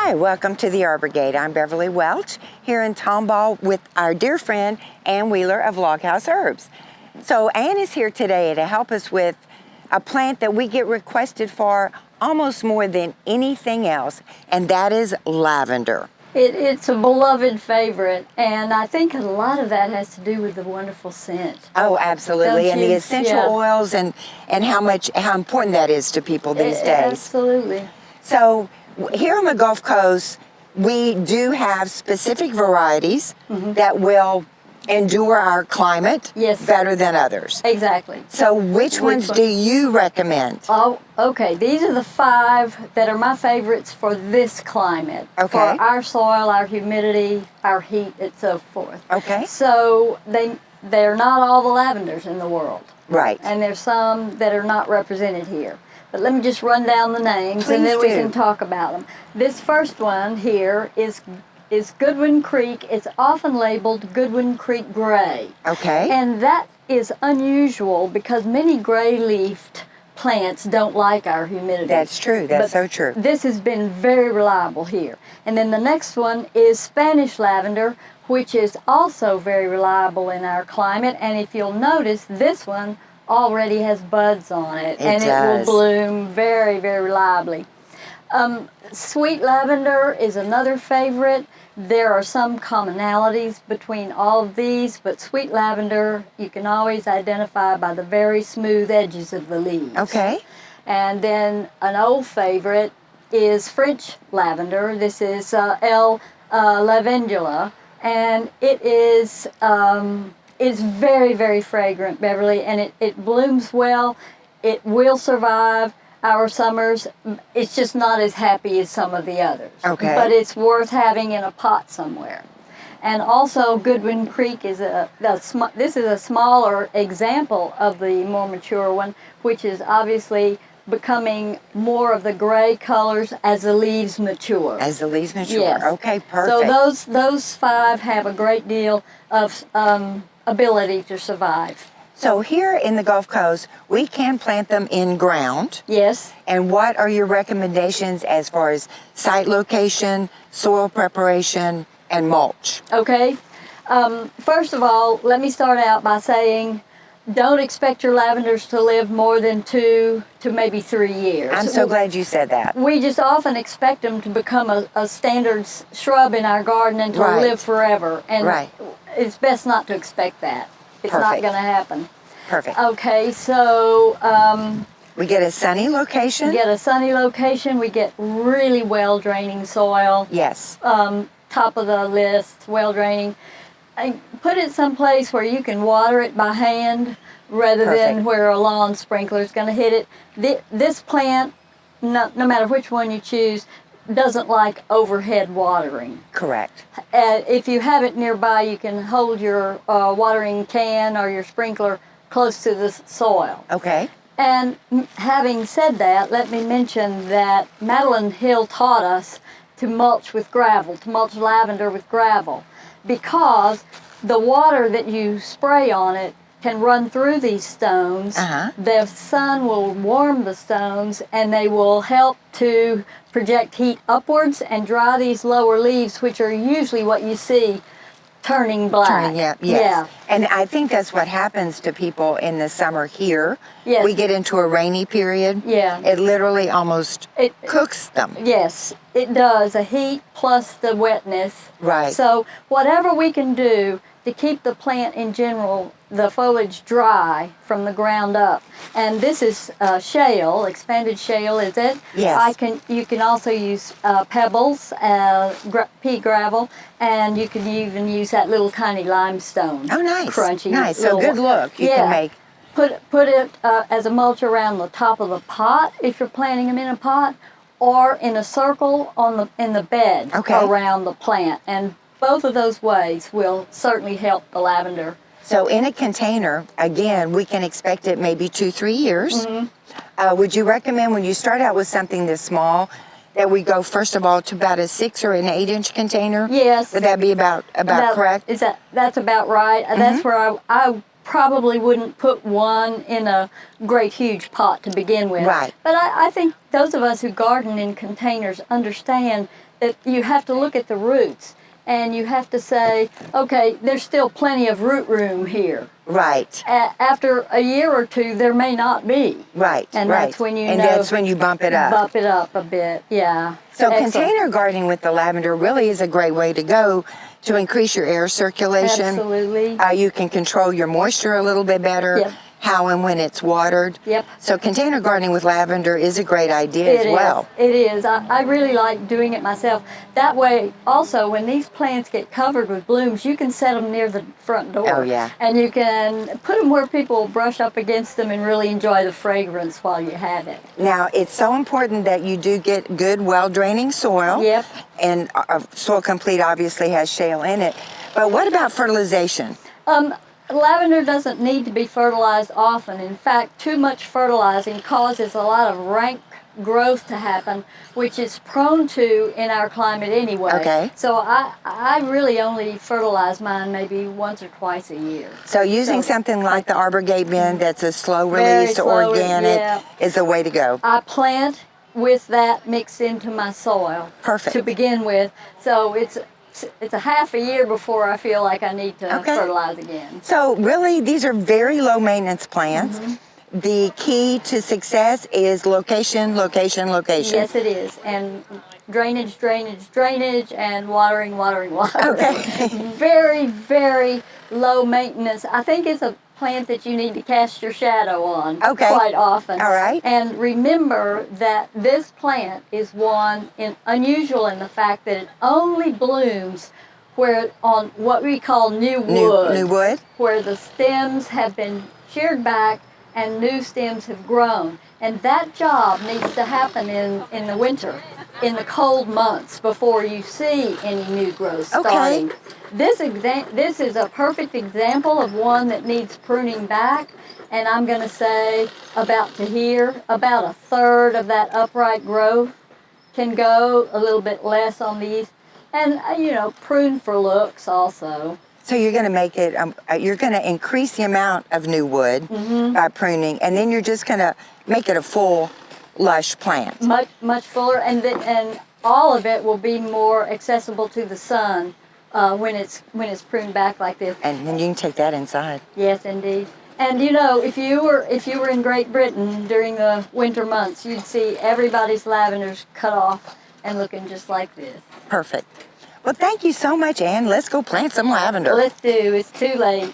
Hi, welcome to the Arbor Gate. I'm Beverly Welch here in Tomball with our dear friend Ann Wheeler of Loghouse Herbs. So Ann is here today to help us with a plant that we get requested for almost more than anything else, and that is lavender. It's a beloved favorite, and I think a lot of that has to do with the wonderful scent. Oh, absolutely, and the essential oils and how important that is to people these days. Absolutely. So here on the Gulf Coast, we do have specific varieties that will endure our climate better than others. Exactly. So which ones do you recommend? Oh, okay. These are the 5 that are my favorites for this climate. Okay. For our soil, our humidity, our heat, and so forth. Okay. So they're not all the lavenders in the world. Right. And there's some that are not represented here. But let me just run down the names, Please and then we do. can talk about them. This first one here is Goodwin Creek. It's often labeled Goodwin Creek Grey. Okay. And that is unusual because many gray-leafed plants don't like our humidity. That's true. That's so true. This has been very reliable here. And then the next one is Spanish lavender, which is also very reliable in our climate. And if you'll notice, this one already has buds on it. And it will bloom very, very reliably. Sweet lavender is another favorite. There are some commonalities between all of these, but sweet lavender you can always identify by the very smooth edges of the leaves. Okay. And then an old favorite is French lavender. This is Lavandula, and it is very, very fragrant, Beverly, and it blooms well. It will survive our summers. It's just not as happy as some of the others. Okay. But it's worth having in a pot somewhere. And also Goodwin Creek is this is a smaller example of the more mature one, which is obviously becoming more of the gray colors as the leaves mature. As the leaves mature. Yes. Okay, perfect. So those 5 have a great deal of ability to survive. So here in the Gulf Coast, we can plant them in ground. Yes. And what are your recommendations as far as site location, soil preparation, and mulch? Okay. First of all, let me start out by saying don't expect your lavenders to live more than 2 to maybe 3 years. I'm so glad you said that. We just often expect them to become a standard shrub in our garden and to live forever. And it's best not to expect that. It's not going to happen. Perfect. Okay, so we get a sunny location. We get a sunny location. We get really well draining soil. Yes. Top of the list, well draining. And put it someplace where you can water it by hand rather than where a lawn sprinkler is going to hit it. This plant, no matter which one you choose, doesn't like overhead watering. Correct. If you have it nearby, you can hold your watering can or your sprinkler close to the soil. Okay. And having said that, let me mention that Madeline Hill taught us to mulch with gravel, to mulch lavender with gravel, because the water that you spray on it can run through these stones. The sun will warm the stones, and they will help to project heat upwards and dry these lower leaves, which are usually what you see turning black. Yes. And I think that's what happens to people in the summer here. Yes. We get into a rainy period. Yeah. It literally almost cooks them. Yes, it does. The heat plus the wetness. Right. So whatever we can do to keep the plant in general, the foliage dry from the ground up. And this is shale, expanded shale, is it? Yes. You can also use pebbles, pea gravel, and you can even use that little tiny limestone. Oh, nice. Crunchy. Nice. So good look. You can make. Put it as a mulch around the top of the pot if you're planting them in a pot, or in a circle in the bed around the plant. And both of those ways will certainly help the lavender. So in a container, again, we can expect it maybe 2-3 years. Would you recommend when you start out with something this small that we go first of all to about a 6 or an 8-inch container? Yes. Would that be about correct? That's about right. That's where I probably wouldn't put one in a great huge pot to begin with. Right. But I think those of us who garden in containers understand that you have to look at the roots, and you have to say, okay, there's still plenty of root room here. Right. After a year or two, there may not be. Right. And right. that's when you and know. that's when you bump it up. Bump it up a bit, yeah. So Excellent. container gardening with the lavender really is a great way to go to increase your air circulation. Absolutely. You can control your moisture a little bit better. Yep. How and when it's watered. Yep. So container gardening with lavender is a great idea as well. It is. I really like doing it myself. That way, also, when these plants get covered with blooms, you can set them near the front door. Oh, yeah. And you can put them where people brush up against them and really enjoy the fragrance while you have it. Now, it's so important that you do get good, well-draining soil. Yep. And Soil Complete obviously has shale in it. But what about fertilization? Lavender doesn't need to be fertilized often. In fact, too much fertilizing causes a lot of rank growth to happen, which is prone to in our climate anyway. Okay. So I really only fertilize mine maybe once or twice a year. So using something like the Arbor Gate bin that's a slow Very release slow, organic yeah. is the way to go. I plant with that mixed into my soil. Perfect. To begin with. So it's a half a year before I feel like I need to fertilize again. So really, these are very low maintenance plants. Mm-hmm. The key to success is location, location, location. Yes, it is. And drainage, drainage, drainage, and watering, watering, watering. Okay. Very, very low maintenance. I think it's a plant that you need to cast your shadow on quite often. All right. And remember that this plant is unusual in the fact that it only blooms where on what we call new wood. New wood. Where the stems have been sheared back and new stems have grown. And that job needs to happen in the winter, in the cold months, before you see any new growth starting. This is a perfect example of one that needs pruning back, and I'm going to say about to here, about a third of that upright growth can go, a little bit less on these, and prune for looks also. So you're going to make it, you're going to increase the amount of new wood by pruning, and then you're just going to make it a full, lush plant. Much fuller, and all of it will be more accessible to the sun when it's pruned back like this. And then you can take that inside. Yes, indeed. And if you were in Great Britain during the winter months, you'd see everybody's lavenders cut off and looking just like this. Perfect. Well, thank you so much, Ann. Let's go plant some lavender. Let's do. It's too late.